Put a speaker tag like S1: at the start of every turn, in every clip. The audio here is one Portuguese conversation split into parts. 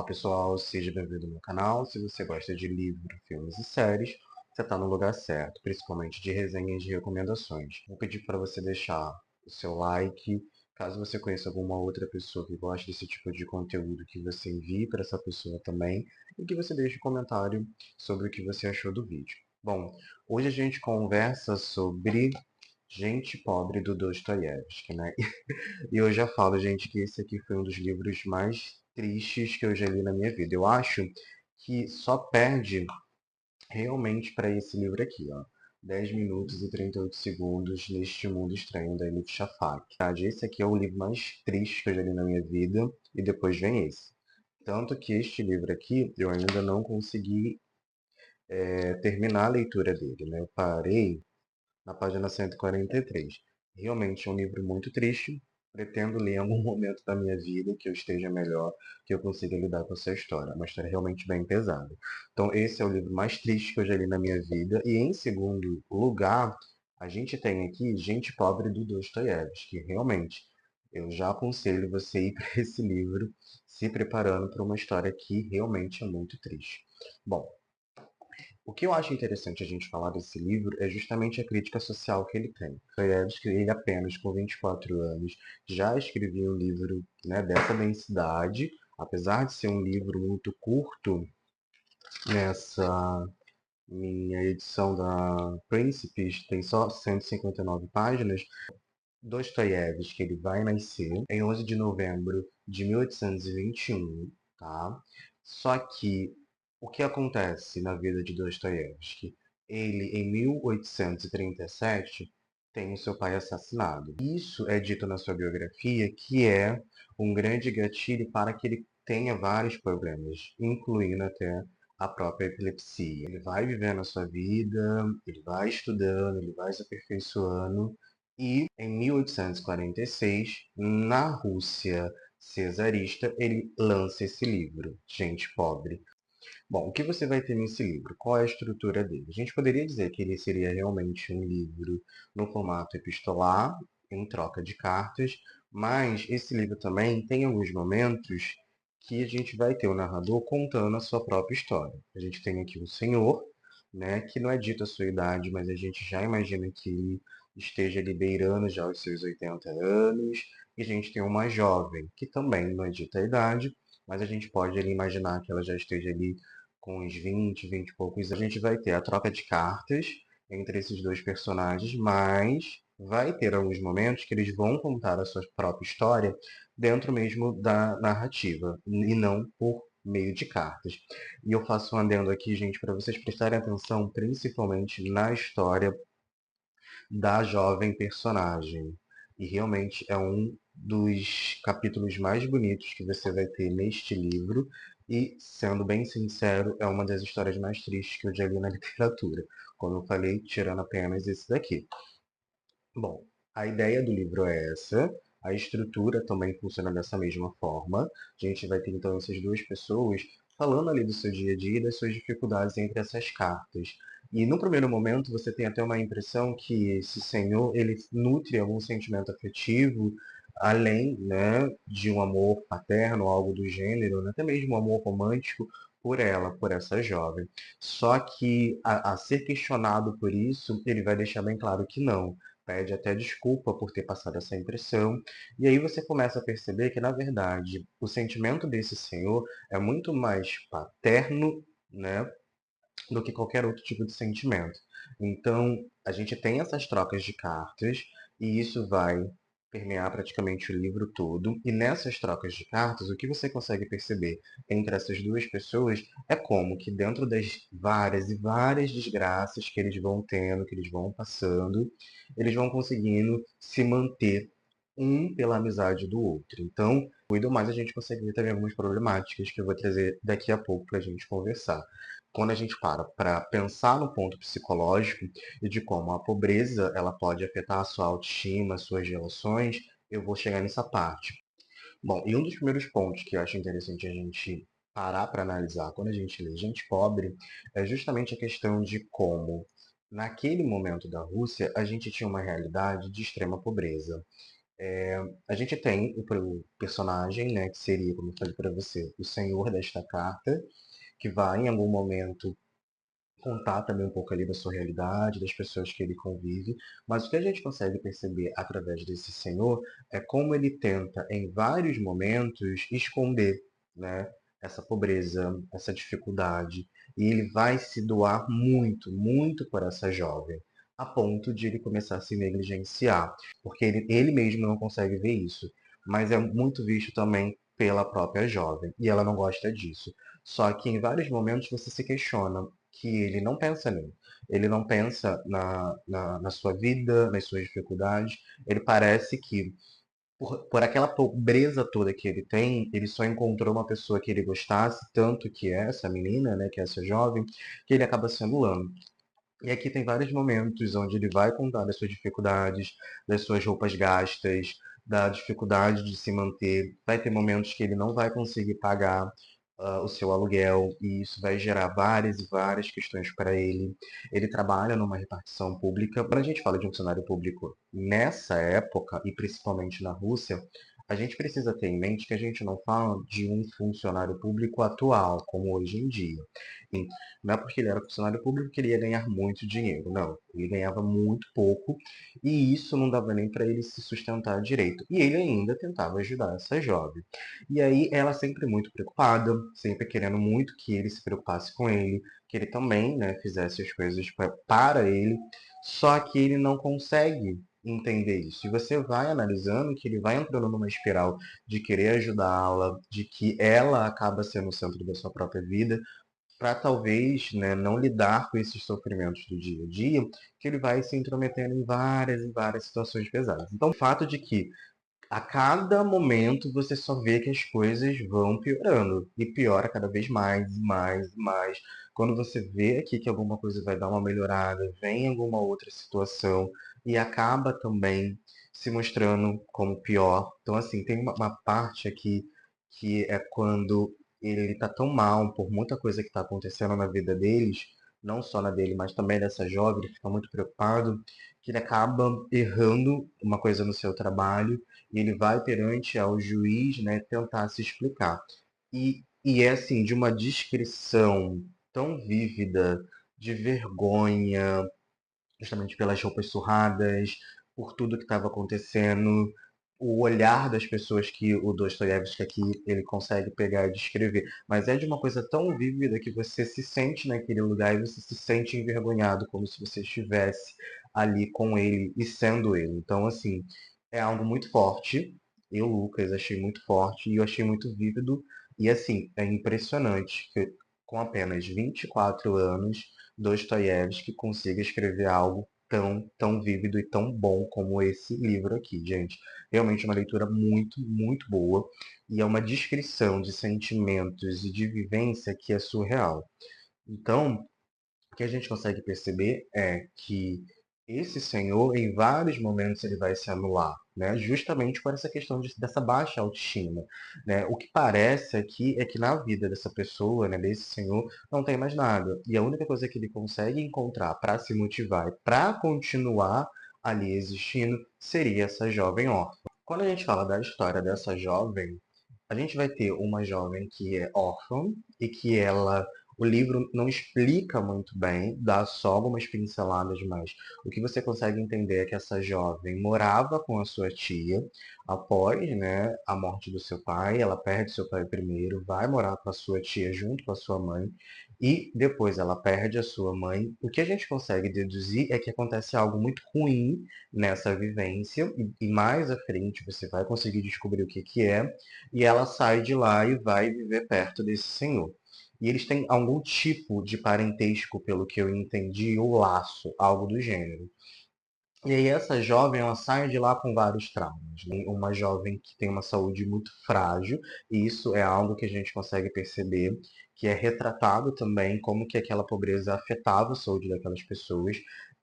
S1: pessoal, seja bem-vindo ao meu canal. Se você gosta de livro, filmes e séries, você está no lugar certo, principalmente de resenhas e recomendações. Vou pedir para você deixar o seu like, caso você conheça alguma outra pessoa que goste desse tipo de conteúdo, que você envie para essa pessoa também, e que você deixe um comentário sobre o que você achou do vídeo. Bom, hoje a gente conversa sobre Gente Pobre do Dostoiévski, né? E eu já falo, gente, que esse aqui foi um dos livros mais tristes que eu já li na minha vida. Eu acho que só perde realmente para esse livro aqui, ó. 10 minutos e 38 segundos neste mundo estranho, da Elif Shafak. Esse aqui é o livro mais triste que eu já li na minha vida, e depois vem esse. Tanto que este livro aqui, eu ainda não consegui terminar a leitura dele, né? Eu parei na página 143. Realmente é um livro muito triste. Pretendo ler em algum momento da minha vida que eu esteja melhor, que eu consiga lidar com essa história. É uma história realmente bem pesada. Então, esse é o livro mais triste que eu já li na minha vida. E, em segundo lugar, a gente tem aqui Gente Pobre do Dostoiévski, que realmente eu já aconselho você ir para esse livro se preparando para uma história que realmente é muito triste. Bom, o que eu acho interessante a gente falar desse livro é justamente a crítica social que ele tem. Dostoiévski, ele apenas com 24 anos, já escrevia um livro, né, dessa densidade, apesar de ser um livro muito curto. Nessa minha edição da Príncipes tem só 159 páginas. Dostoiévski, ele vai nascer em 11 de novembro de 1821, tá? Só que o que acontece na vida de Dostoiévski? Ele, em 1837, tem o seu pai assassinado. Isso é dito na sua biografia, que é um grande gatilho para que ele tenha vários problemas, incluindo até a própria epilepsia. Ele vai vivendo a sua vida, ele vai estudando, ele vai se aperfeiçoando, e em 1846, na Rússia cesarista, ele lança esse livro, Gente Pobre. Bom, o que você vai ter nesse livro? Qual é a estrutura dele? A gente poderia dizer que ele seria realmente um livro no formato epistolar, em troca de cartas, mas esse livro também tem alguns momentos que a gente vai ter o narrador contando a sua própria história. A gente tem aqui um senhor, né, que não é dito a sua idade, mas a gente já imagina que ele esteja ali beirando já os seus 80 anos, e a gente tem uma jovem, que também não é dita a idade, mas a gente pode ali imaginar que ela já esteja ali com uns 20, 20 e poucos. A gente vai ter a troca de cartas entre esses dois personagens, mas vai ter alguns momentos que eles vão contar a sua própria história dentro mesmo da narrativa, e não por meio de cartas. E eu faço um adendo aqui, gente, para vocês prestarem atenção principalmente na história da jovem personagem. E realmente é um dos capítulos mais bonitos que você vai ter neste livro. E, sendo bem sincero, é uma das histórias mais tristes que eu já li na literatura. Como eu falei, tirando apenas esse daqui. Bom, a ideia do livro é essa. A estrutura também funciona dessa mesma forma. A gente vai ter então essas duas pessoas falando ali do seu dia a dia e das suas dificuldades entre essas cartas. E no primeiro momento você tem até uma impressão que esse senhor ele nutre algum sentimento afetivo, além, né, de um amor paterno, algo do gênero, né, até mesmo um amor romântico por ela, por essa jovem. Só que a ser questionado por isso, ele vai deixar bem claro que não, pede até desculpa por ter passado essa impressão. E aí você começa a perceber que, na verdade, o sentimento desse senhor é muito mais paterno, né, do que qualquer outro tipo de sentimento. Então, a gente tem essas trocas de cartas, e isso vai permear praticamente o livro todo. E nessas trocas de cartas, o que você consegue perceber entre essas duas pessoas é como que dentro das várias e várias desgraças que eles vão tendo, que eles vão passando, eles vão conseguindo se manter um pela amizade do outro. Então, cuido mais, a gente consegue ver também algumas problemáticas que eu vou trazer daqui a pouco para a gente conversar. Quando a gente para pensar no ponto psicológico e de como a pobreza ela pode afetar a sua autoestima, as suas relações, eu vou chegar nessa parte. Bom, e um dos primeiros pontos que eu acho interessante a gente parar para analisar quando a gente lê Gente Pobre é justamente a questão de como, naquele momento da Rússia, a gente tinha uma realidade de extrema pobreza. A gente tem o personagem, né, que seria, como eu falei para você, o senhor desta carta, que vai em algum momento contar também um pouco ali da sua realidade, das pessoas que ele convive, mas o que a gente consegue perceber através desse senhor é como ele tenta, em vários momentos, esconder, né, essa pobreza, essa dificuldade, e ele vai se doar muito, muito por essa jovem, a ponto de ele começar a se negligenciar, porque ele mesmo não consegue ver isso, mas é muito visto também pela própria jovem, e ela não gosta disso. Só que em vários momentos você se questiona que ele não pensa nele. Ele não pensa na sua vida, nas suas dificuldades. Ele parece que, por aquela pobreza toda que ele tem, ele só encontrou uma pessoa que ele gostasse, tanto que é essa menina, né, que é essa jovem, que ele acaba se anulando. E aqui tem vários momentos onde ele vai contar das suas dificuldades, das suas roupas gastas, da dificuldade de se manter. Vai ter momentos que ele não vai conseguir pagar o seu aluguel, e isso vai gerar várias e várias questões para ele. Ele trabalha numa repartição pública. Quando a gente fala de um funcionário público nessa época, e principalmente na Rússia, a gente precisa ter em mente que a gente não fala de um funcionário público atual, como hoje em dia. Não é porque ele era funcionário público que ele ia ganhar muito dinheiro, não. Ele ganhava muito pouco e isso não dava nem para ele se sustentar direito. E ele ainda tentava ajudar essa jovem. E aí ela sempre muito preocupada, sempre querendo muito que ele se preocupasse com ele, que ele também, né, fizesse as coisas para ele. Só que ele não consegue entender isso. E você vai analisando que ele vai entrando numa espiral de querer ajudá-la, de que ela acaba sendo o centro da sua própria vida, para talvez, né, não lidar com esses sofrimentos do dia a dia, que ele vai se intrometendo em várias e várias situações pesadas. Então, o fato de que a cada momento você só vê que as coisas vão piorando e piora cada vez mais e mais e mais. Quando você vê aqui que alguma coisa vai dar uma melhorada, vem alguma outra situação e acaba também se mostrando como pior. Então, assim, tem uma parte aqui que é quando ele tá tão mal por muita coisa que está acontecendo na vida deles, não só na dele, mas também dessa jovem, ele fica muito preocupado, que ele acaba errando uma coisa no seu trabalho e ele vai perante ao juiz, né, tentar se explicar. E é assim, de uma descrição tão vívida de vergonha, justamente pelas roupas surradas, por tudo que estava acontecendo, o olhar das pessoas que o Dostoiévski aqui ele consegue pegar e descrever. Mas é de uma coisa tão vívida que você se sente naquele lugar e você se sente envergonhado, como se você estivesse ali com ele e sendo ele. Então, assim, é algo muito forte. Eu, Lucas, achei muito forte e eu achei muito vívido. E, assim, é impressionante que com apenas 24 anos Dostoiévski consiga escrever algo tão vívido e tão bom como esse livro aqui, gente. Realmente uma leitura muito, muito boa e é uma descrição de sentimentos e de vivência que é surreal. Então, o que a gente consegue perceber é que esse senhor, em vários momentos, ele vai se anular, né? Justamente por essa questão dessa baixa autoestima, né? O que parece aqui é que na vida dessa pessoa, né, desse senhor, não tem mais nada. E a única coisa que ele consegue encontrar para se motivar e para continuar ali existindo seria essa jovem órfã. Quando a gente fala da história dessa jovem, a gente vai ter uma jovem que é órfã e que ela, o livro não explica muito bem, dá só algumas pinceladas, mas o que você consegue entender é que essa jovem morava com a sua tia após, né, a morte do seu pai. Ela perde seu pai primeiro, vai morar com a sua tia junto com a sua mãe e depois ela perde a sua mãe. O que a gente consegue deduzir é que acontece algo muito ruim nessa vivência e mais à frente você vai conseguir descobrir o que que é, e ela sai de lá e vai viver perto desse senhor. E eles têm algum tipo de parentesco, pelo que eu entendi, ou laço, algo do gênero. E aí essa jovem, ela sai de lá com vários traumas, né? Uma jovem que tem uma saúde muito frágil, e isso é algo que a gente consegue perceber, que é retratado também como que aquela pobreza afetava a saúde daquelas pessoas.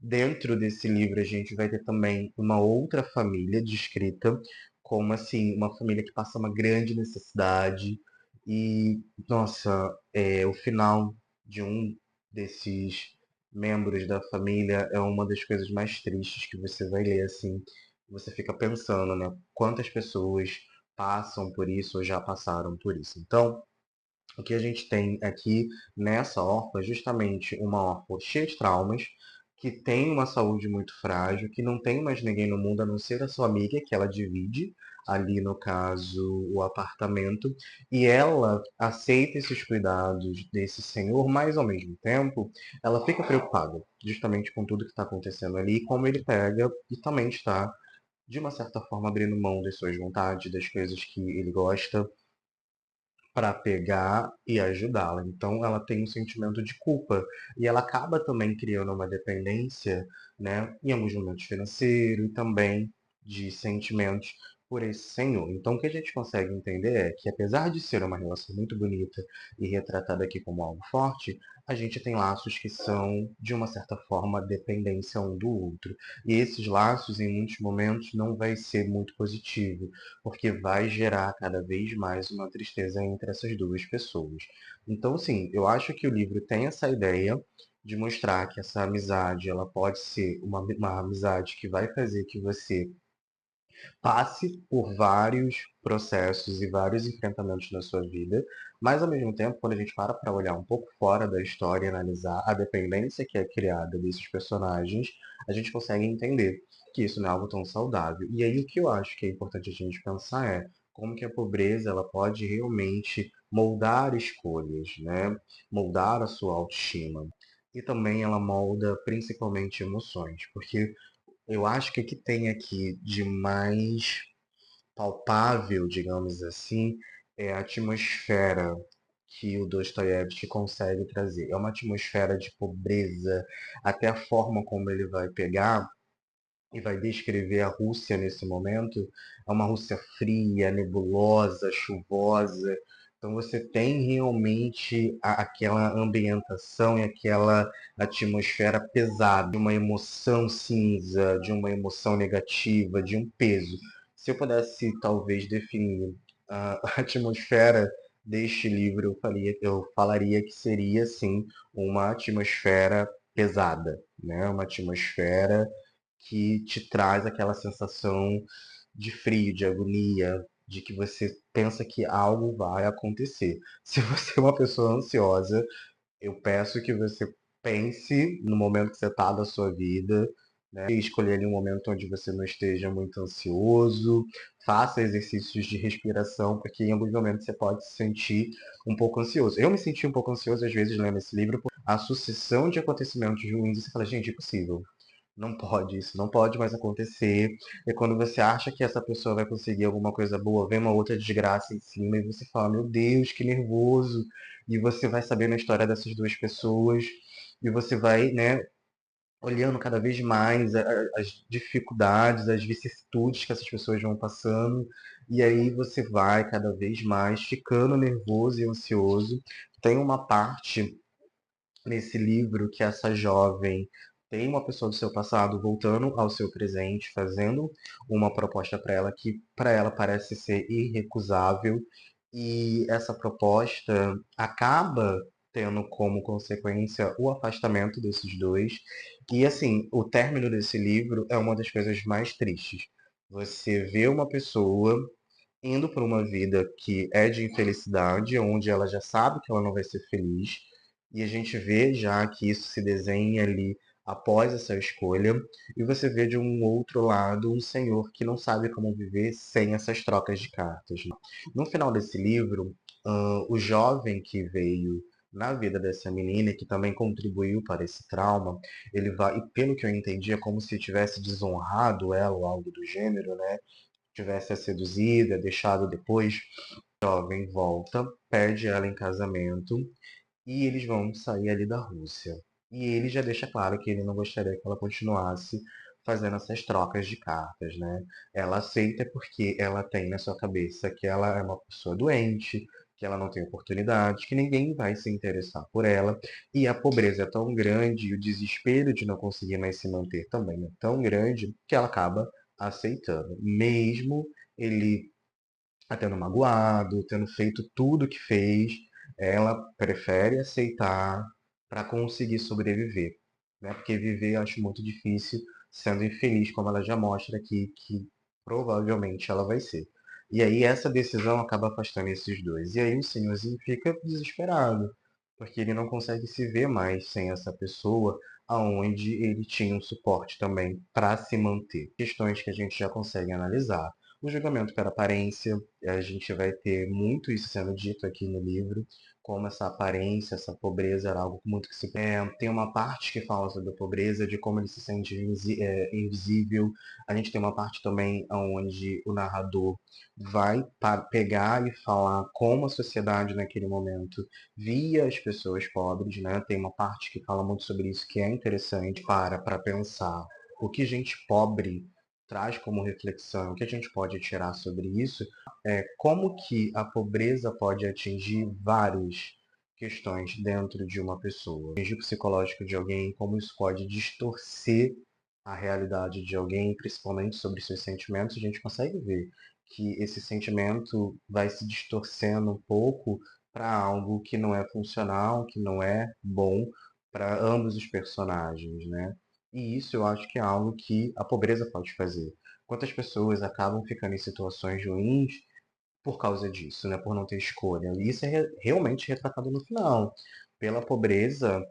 S1: Dentro desse livro a gente vai ter também uma outra família descrita como assim, uma família que passa uma grande necessidade e, nossa, o final de um desses membros da família é uma das coisas mais tristes que você vai ler, assim. você fica pensando, né, quantas pessoas passam por isso ou já passaram por isso. Então, o que a gente tem aqui nessa órfã é justamente uma órfã cheia de traumas, que tem uma saúde muito frágil, que não tem mais ninguém no mundo a não ser a sua amiga, que ela divide ali, no caso, o apartamento, e ela aceita esses cuidados desse senhor, mas ao mesmo tempo ela fica preocupada justamente com tudo que está acontecendo ali, e como ele pega e também está, de uma certa forma, abrindo mão das suas vontades, das coisas que ele gosta, para pegar e ajudá-la. Então ela tem um sentimento de culpa e ela acaba também criando uma dependência, né, em alguns momentos financeiro e também de sentimentos por esse senhor. Então o que a gente consegue entender é que apesar de ser uma relação muito bonita e retratada aqui como algo forte, a gente tem laços que são de uma certa forma dependência um do outro. E esses laços em muitos momentos não vai ser muito positivo, porque vai gerar cada vez mais uma tristeza entre essas duas pessoas. Então, sim, eu acho que o livro tem essa ideia de mostrar que essa amizade ela pode ser uma amizade que vai fazer que você passe por vários processos e vários enfrentamentos na sua vida, mas ao mesmo tempo, quando a gente para olhar um pouco fora da história e analisar a dependência que é criada desses personagens, a gente consegue entender que isso não é algo tão saudável. E aí o que eu acho que é importante a gente pensar é como que a pobreza ela pode realmente moldar escolhas, né? Moldar a sua autoestima. E também ela molda principalmente emoções, porque eu acho que o que tem aqui de mais palpável, digamos assim, é a atmosfera que o Dostoiévski consegue trazer. É uma atmosfera de pobreza, até a forma como ele vai pegar e vai descrever a Rússia nesse momento, é uma Rússia fria, nebulosa, chuvosa. Então você tem realmente aquela ambientação e aquela atmosfera pesada, de uma emoção cinza, de uma emoção negativa, de um peso. Se eu pudesse talvez definir a atmosfera deste livro, eu falaria que seria sim uma atmosfera pesada, né? Uma atmosfera que te traz aquela sensação de frio, de agonia, de que você pensa que algo vai acontecer. Se você é uma pessoa ansiosa, eu peço que você pense no momento que você está da sua vida, né? E escolher ali um momento onde você não esteja muito ansioso, faça exercícios de respiração, porque em alguns momentos você pode se sentir um pouco ansioso. Eu me senti um pouco ansioso às vezes lendo esse livro, por a sucessão de acontecimentos ruins, e você fala, gente, é impossível. Não pode, isso não pode mais acontecer. E quando você acha que essa pessoa vai conseguir alguma coisa boa, vem uma outra desgraça em cima e você fala, meu Deus, que nervoso. E você vai sabendo a história dessas duas pessoas e você vai, né, olhando cada vez mais as dificuldades, as vicissitudes que essas pessoas vão passando. E aí você vai cada vez mais ficando nervoso e ansioso. Tem uma parte nesse livro que essa jovem tem uma pessoa do seu passado voltando ao seu presente, fazendo uma proposta para ela que para ela parece ser irrecusável, e essa proposta acaba tendo como consequência o afastamento desses dois. E assim, o término desse livro é uma das coisas mais tristes. Você vê uma pessoa indo para uma vida que é de infelicidade, onde ela já sabe que ela não vai ser feliz, e a gente vê já que isso se desenha ali após essa escolha, e você vê de um outro lado um senhor que não sabe como viver sem essas trocas de cartas. No final desse livro, o jovem que veio na vida dessa menina e que também contribuiu para esse trauma, ele vai, e pelo que eu entendi, é como se tivesse desonrado ela ou algo do gênero, né? Tivesse a seduzida, deixado depois, o jovem volta, pede ela em casamento e eles vão sair ali da Rússia. E ele já deixa claro que ele não gostaria que ela continuasse fazendo essas trocas de cartas, né? Ela aceita porque ela tem na sua cabeça que ela é uma pessoa doente, que ela não tem oportunidade, que ninguém vai se interessar por ela, e a pobreza é tão grande e o desespero de não conseguir mais se manter também é tão grande que ela acaba aceitando, mesmo ele tendo magoado, tendo feito tudo que fez, ela prefere aceitar para conseguir sobreviver, né? Porque viver eu acho muito difícil, sendo infeliz, como ela já mostra aqui que provavelmente ela vai ser. E aí essa decisão acaba afastando esses dois. E aí o senhorzinho fica desesperado, porque ele não consegue se ver mais sem essa pessoa, aonde ele tinha um suporte também para se manter. Questões que a gente já consegue analisar. O julgamento pela aparência, a gente vai ter muito isso sendo dito aqui no livro, como essa aparência, essa pobreza era algo muito que se... tem uma parte que fala sobre a pobreza, de como ele se sente invisível. A gente tem uma parte também onde o narrador vai pegar e falar como a sociedade naquele momento via as pessoas pobres, né? Tem uma parte que fala muito sobre isso que é interessante para pensar o que gente pobre traz como reflexão, o que a gente pode tirar sobre isso, é como que a pobreza pode atingir várias questões dentro de uma pessoa. Atingir o psicológico de alguém, como isso pode distorcer a realidade de alguém, principalmente sobre seus sentimentos, a gente consegue ver que esse sentimento vai se distorcendo um pouco para algo que não é funcional, que não é bom para ambos os personagens, né? E isso eu acho que é algo que a pobreza pode fazer. Quantas pessoas acabam ficando em situações ruins por causa disso, né? Por não ter escolha. E isso é realmente retratado no final. Pela pobreza,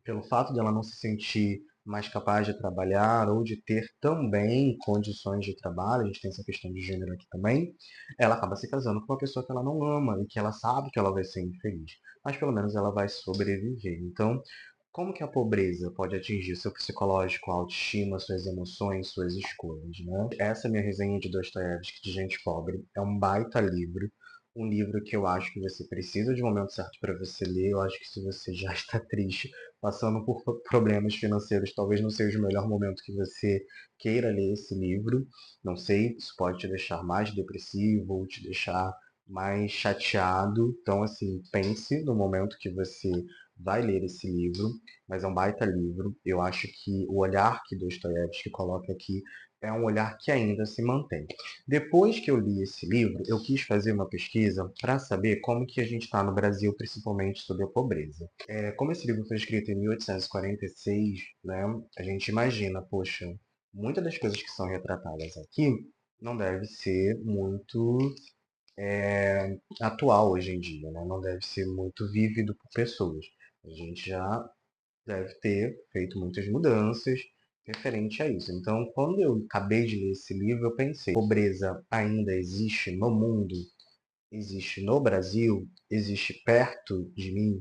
S1: pelo fato dela não se sentir mais capaz de trabalhar ou de ter também condições de trabalho, a gente tem essa questão de gênero aqui também, ela acaba se casando com uma pessoa que ela não ama e que ela sabe que ela vai ser infeliz, mas pelo menos ela vai sobreviver. Então, como que a pobreza pode atingir seu psicológico, a autoestima, suas emoções, suas escolhas, né? Essa é a minha resenha de Dostoiévski, de Gente Pobre. É um baita livro, um livro que eu acho que você precisa de um momento certo para você ler. Eu acho que se você já está triste, passando por problemas financeiros, talvez não seja o melhor momento que você queira ler esse livro. Não sei, isso pode te deixar mais depressivo ou te deixar mais chateado. Então, assim, pense no momento que você vai ler esse livro, mas é um baita livro. Eu acho que o olhar que Dostoiévski coloca aqui é um olhar que ainda se mantém. Depois que eu li esse livro, eu quis fazer uma pesquisa para saber como que a gente está no Brasil, principalmente sobre a pobreza. Como esse livro foi escrito em 1846, né, a gente imagina, poxa, muitas das coisas que são retratadas aqui não deve ser muito atual hoje em dia, né? Não deve ser muito vívido por pessoas. A gente já deve ter feito muitas mudanças referente a isso. Então, quando eu acabei de ler esse livro, eu pensei, pobreza ainda existe no mundo? Existe no Brasil? Existe perto de mim?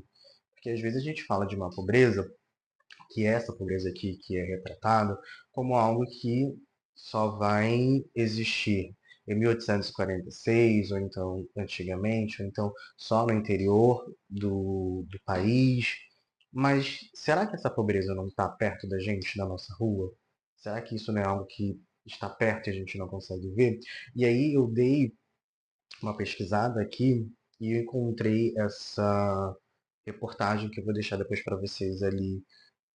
S1: Porque às vezes a gente fala de uma pobreza, que é essa pobreza aqui que é retratada, como algo que só vai existir em 1846, ou então antigamente, ou então só no interior do país. Mas será que essa pobreza não está perto da gente, da nossa rua? Será que isso não é algo que está perto e a gente não consegue ver? E aí eu dei uma pesquisada aqui e encontrei essa reportagem que eu vou deixar depois para vocês ali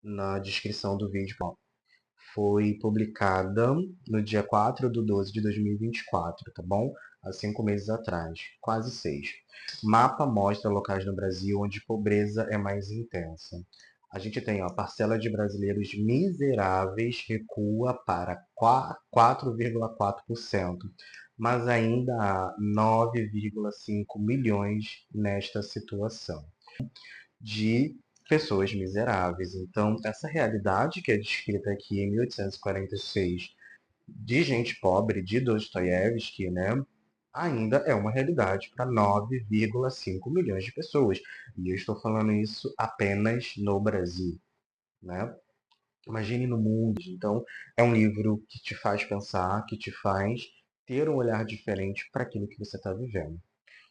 S1: na descrição do vídeo. Foi publicada no dia 4/12/2024, tá bom? Há 5 meses atrás, quase 6. Mapa mostra locais no Brasil onde pobreza é mais intensa. A gente tem, ó, a parcela de brasileiros miseráveis recua para 4,4%, mas ainda há 9,5 milhões nesta situação de pessoas miseráveis. Então, essa realidade que é descrita aqui em 1846 de gente pobre, de Dostoiévski, né, ainda é uma realidade para 9,5 milhões de pessoas. E eu estou falando isso apenas no Brasil, né? Imagine no mundo. Então, é um livro que te faz pensar, que te faz ter um olhar diferente para aquilo que você está vivendo.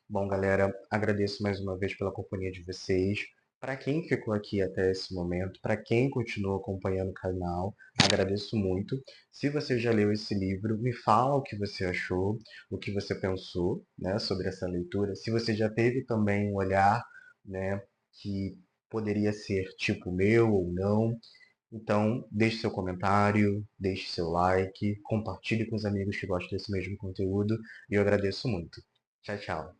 S1: Bom, galera, agradeço mais uma vez pela companhia de vocês. Para quem ficou aqui até esse momento, para quem continua acompanhando o canal, agradeço muito. Se você já leu esse livro, me fala o que você achou, o que você pensou, né, sobre essa leitura. Se você já teve também um olhar, né, que poderia ser tipo meu ou não. Então, deixe seu comentário, deixe seu like, compartilhe com os amigos que gostam desse mesmo conteúdo e eu agradeço muito. Tchau, tchau.